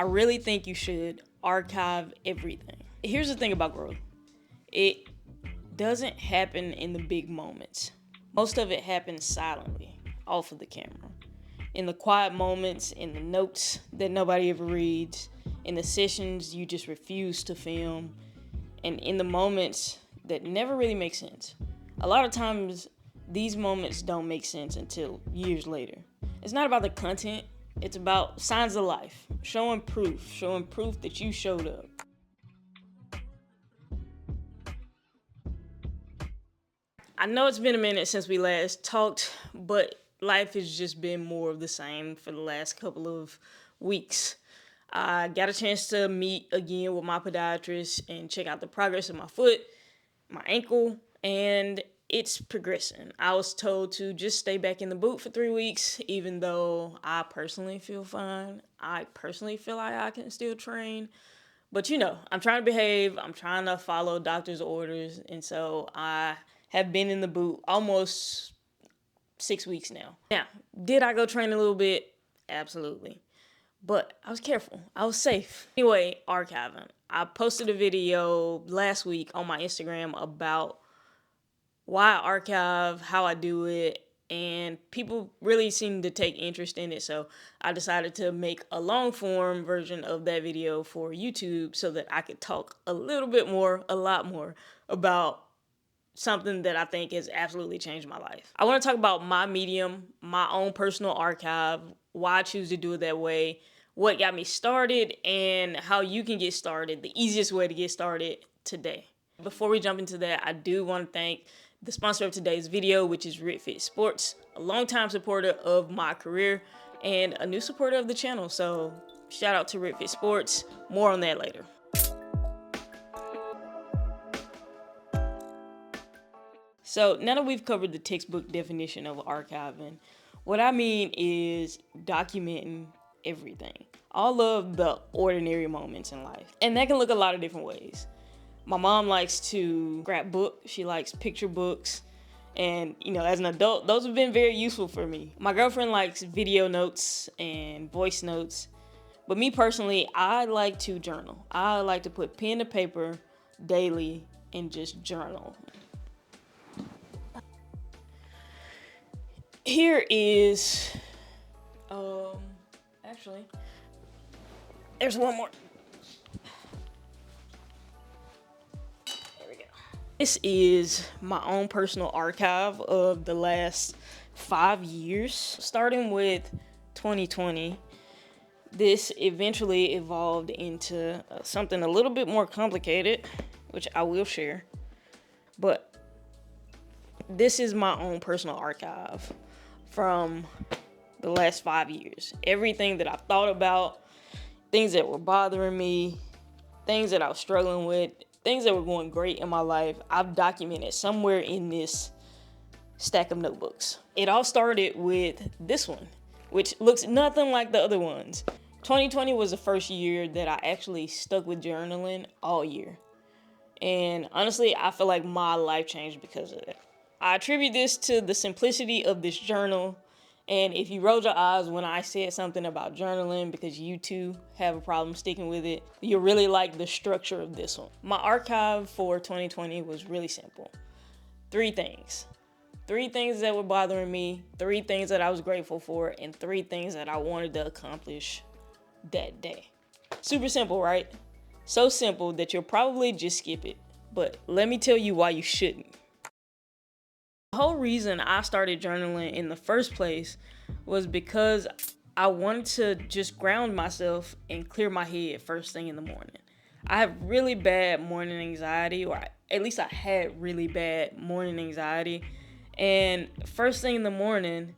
I really think you should archive everything. Here's the thing about growth. It doesn't happen in the big moments. Most of it happens silently, off of the camera. In the quiet moments, in the notes that nobody ever reads, in the sessions you just refuse to film, and in the moments that never really make sense. A lot of times, these moments don't make sense until years later. It's not about the content, it's about signs of life, showing proof that you showed up. I know it's been a minute since we last talked, but life has just been more of the same for the last couple of weeks. I got a chance to meet again with my podiatrist and check out the progress of my foot, my ankle, and it's progressing. I was told to just stay back in the boot for 3 weeks, even though I personally feel fine. I personally feel like I can still train. But I'm trying to behave. I'm trying to follow doctor's orders. And so I have been in the boot almost 6 weeks now. Now, did I go train a little bit? Absolutely. But I was careful. I was safe. Anyway, archiving. I posted a video last week on my Instagram about why I archive, how I do it, and people really seem to take interest in it. So I decided to make a long form version of that video for YouTube so that I could talk a lot more about something that I think has absolutely changed my life. I want to talk about my medium, my own personal archive, why I choose to do it that way, what got me started, and how you can get started, the easiest way to get started today. Before we jump into that, I do want to thank the sponsor of today's video, which is RickFit Sports, a longtime supporter of my career and a new supporter of the channel. So shout out to RickFit Sports. More on that later. So now that we've covered the textbook definition of archiving, what I mean is documenting everything. All of the ordinary moments in life. And that can look a lot of different ways. My mom likes to scrapbook. She likes picture books. And, as an adult, those have been very useful for me. My girlfriend likes video notes and voice notes. But me personally, I like to journal. I like to put pen to paper daily and just journal. Here is, actually, there's one more. There we go. This is my own personal archive of the last 5 years, starting with 2020. This eventually evolved into something a little bit more complicated, which I will share. But this is my own personal archive from the last 5 years. Everything that I've thought about, things that were bothering me, things that I was struggling with, things that were going great in my life, I've documented somewhere in this stack of notebooks. It all started with this one, which looks nothing like the other ones. 2020 was the first year that I actually stuck with journaling all year. And honestly, I feel like my life changed because of it. I attribute this to the simplicity of this journal. And if you rolled your eyes when I said something about journaling because you too have a problem sticking with it, you'll really like the structure of this one. My archive for 2020 was really simple. 3 things. 3 things that were bothering me, 3 things that I was grateful for, and 3 things that I wanted to accomplish that day. Super simple, right? So simple that you'll probably just skip it. But let me tell you why you shouldn't. The whole reason I started journaling in the first place was because I wanted to just ground myself and clear my head first thing in the morning. I have really bad morning anxiety, or at least I had really bad morning anxiety. And first thing in the morning,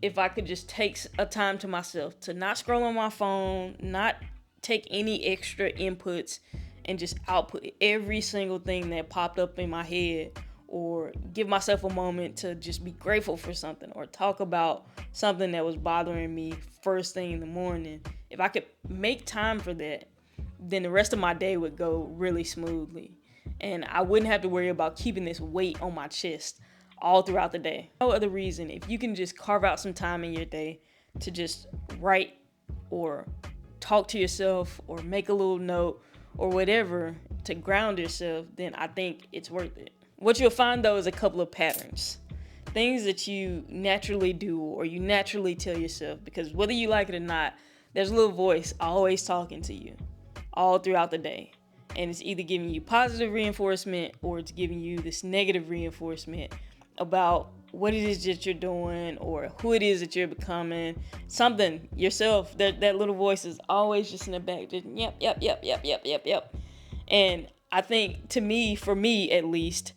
if I could just take a time to myself to not scroll on my phone, not take any extra inputs, and just output every single thing that popped up in my head, or give myself a moment to just be grateful for something, or talk about something that was bothering me first thing in the morning. If I could make time for that, then the rest of my day would go really smoothly. And I wouldn't have to worry about keeping this weight on my chest all throughout the day. No other reason, if you can just carve out some time in your day to just write or talk to yourself or make a little note or whatever to ground yourself, then I think it's worth it. What you'll find though is a couple of patterns. Things that you naturally do or you naturally tell yourself, because whether you like it or not, there's a little voice always talking to you all throughout the day. And it's either giving you positive reinforcement or it's giving you this negative reinforcement about what it is that you're doing or who it is that you're becoming. Something yourself, that little voice is always just in the back, just yep. And I think for me at least,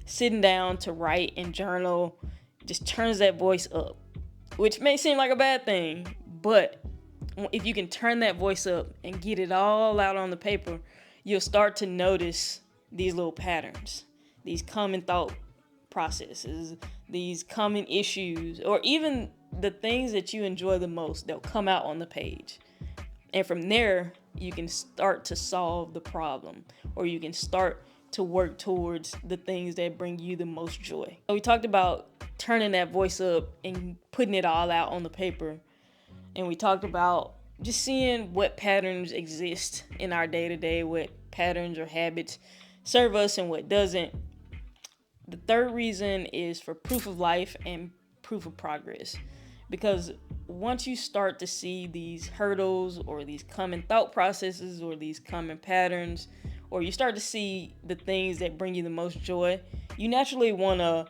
sitting down to write and journal just turns that voice up, which may seem like a bad thing, but if you can turn that voice up and get it all out on the paper, you'll start to notice these little patterns, these common thought processes, these common issues, or even the things that you enjoy the most, they'll come out on the page. And from there, you can start to solve the problem, or you can start to work towards the things that bring you the most joy. So we talked about turning that voice up and putting it all out on the paper. And we talked about just seeing what patterns exist in our day-to-day, what patterns or habits serve us and what doesn't. The third reason is for proof of life and proof of progress. Because once you start to see these hurdles or these common thought processes or these common patterns, or you start to see the things that bring you the most joy, you naturally want to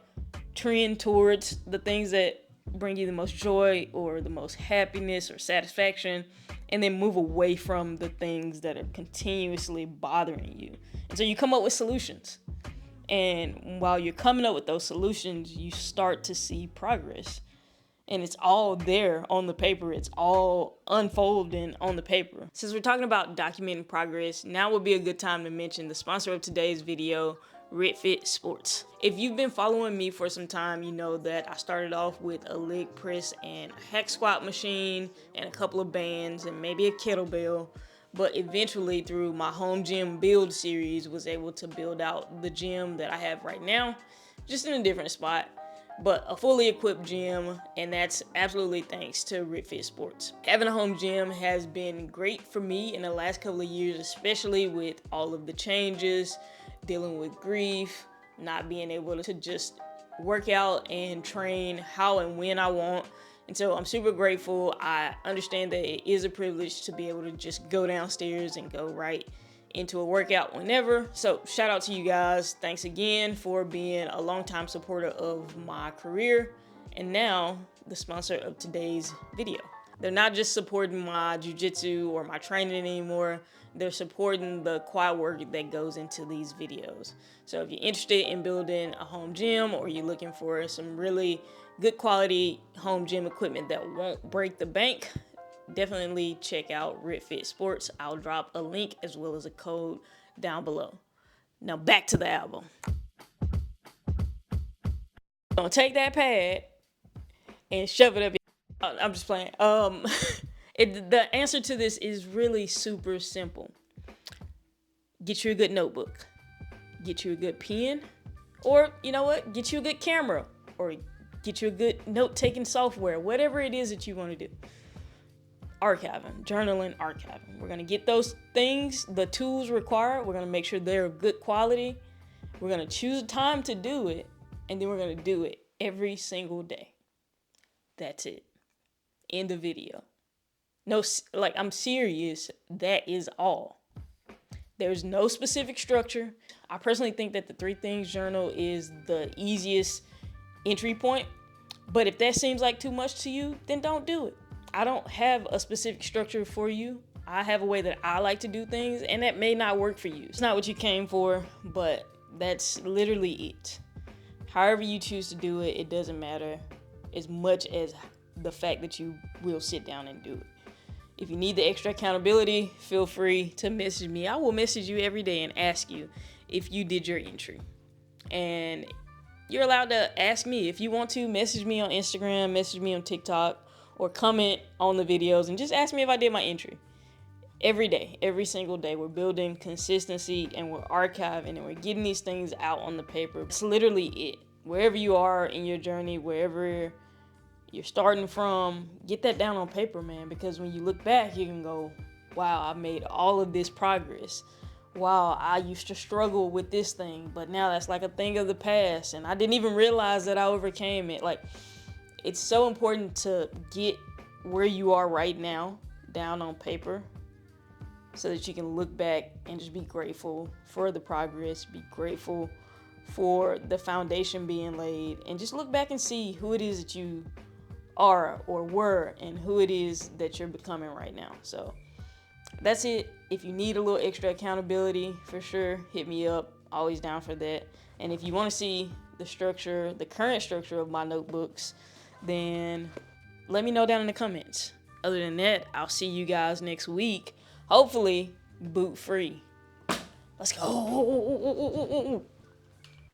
trend towards the things that bring you the most joy or the most happiness or satisfaction, and then move away from the things that are continuously bothering you. And so you come up with solutions. And while you're coming up with those solutions, you start to see progress. And it's all there on the paper. It's all unfolding on the paper. Since we're talking about documenting progress, now would be a good time to mention the sponsor of today's video, RitFit Sports. If you've been following me for some time, you know that I started off with a leg press and a hack squat machine and a couple of bands and maybe a kettlebell. But eventually, through my home gym build series, was able to build out the gym that I have right now, just in a different spot, but a fully equipped gym, and that's absolutely thanks to RitFit Sports. Having a home gym has been great for me in the last couple of years, especially with all of the changes, dealing with grief, not being able to just work out and train how and when I want. And so I'm super grateful. I understand that it is a privilege to be able to just go downstairs and go right into a workout whenever. So shout out to you guys. Thanks again for being a longtime supporter of my career. And now the sponsor of today's video. They're not just supporting my jiu-jitsu or my training anymore. They're supporting the quiet work that goes into these videos. So if you're interested in building a home gym or you're looking for some really good quality home gym equipment that won't break the bank, definitely check out RitFit Sports. I'll drop a link as well as a code down below. Now back to the album. Gonna take that pad and shove it up. I'm just playing. The answer to this is really super simple. Get you a good notebook. Get you a good pen. Or, you know what? Get you a good camera. Or get you a good note-taking software. Whatever it is that you want to do. Archiving, journaling, archiving. We're going to get those things, the tools required. We're going to make sure they're of good quality. We're going to choose a time to do it. And then we're going to do it every single day. That's it. End the video. No, like, I'm serious. That is all. There's no specific structure. I personally think that the 3 Things Journal is the easiest entry point. But if that seems like too much to you, then don't do it. I don't have a specific structure for you. I have a way that I like to do things, and that may not work for you. It's not what you came for, but that's literally it. However you choose to do it, it doesn't matter as much as the fact that you will sit down and do it. If you need the extra accountability, feel free to message me. I will message you every day and ask you if you did your entry. And you're allowed to ask me if you want to. Message me on Instagram, message me on TikTok, or comment on the videos and just ask me if I did my entry. Every day, every single day, we're building consistency and we're archiving and we're getting these things out on the paper. It's literally it. Wherever you are in your journey, wherever you're starting from, get that down on paper, man, because when you look back, you can go, wow, I made all of this progress. Wow, I used to struggle with this thing, but now that's like a thing of the past, and I didn't even realize that I overcame it. Like, it's so important to get where you are right now down on paper so that you can look back and just be grateful for the progress, be grateful for the foundation being laid, and just look back and see who it is that you are or were and who it is that you're becoming right now. So that's it. If you need a little extra accountability, for sure, hit me up. Always down for that. And if you want to see the structure, the current structure of my notebooks, then let me know down in the comments. Other than that, I'll see you guys next week. Hopefully, boot free. Let's go.